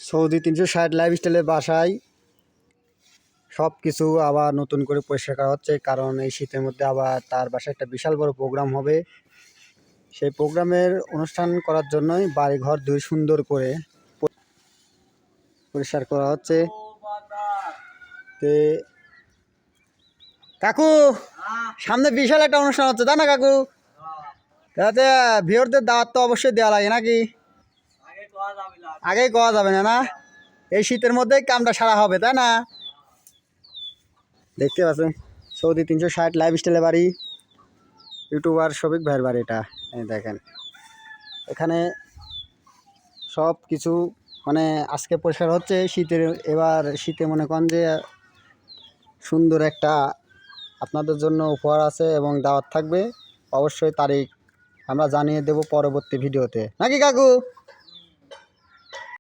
Saudi 360 লাইফস্টাইলের বাসায় সব কিছু আবার নতুন করে পরিষ্কার করা হচ্ছে, কারণ এই শীতের মধ্যে আবার তার বাসায় একটা বিশাল বড় প্রোগ্রাম হবে। সেই প্রোগ্রামের অনুষ্ঠান করার জন্যই বাড়িঘর দুই সুন্দর করে পরিষ্কার করা হচ্ছে। তে কাকু, সামনে বিশাল একটা অনুষ্ঠান হচ্ছে, তাই না কাকু? তাতে ভিউয়ারদের দাওয়াত তো অবশ্যই দেওয়া লাগে নাকি? আগেই কওয়া যাবে না, না? এই শীতের মধ্যেই কামটা সারা হবে, তাই না? দেখতে পাচ্ছেন সৌদি 360 লাইফস্টাইলের বাড়ি, ইউটিউবার শফিক ভাইয়ের বাড়ি এটা। এই দেখেন এখানে সব কিছু মানে আজকে পরিষ্কার হচ্ছে শীতের। এবার শীতে মনে করেন যে সুন্দর একটা আপনাদের জন্য উপহার আছে এবং দাওয়াত থাকবে। অবশ্যই তারিখ আমরা জানিয়ে দেব পরবর্তী ভিডিওতে, নাকি কাকু?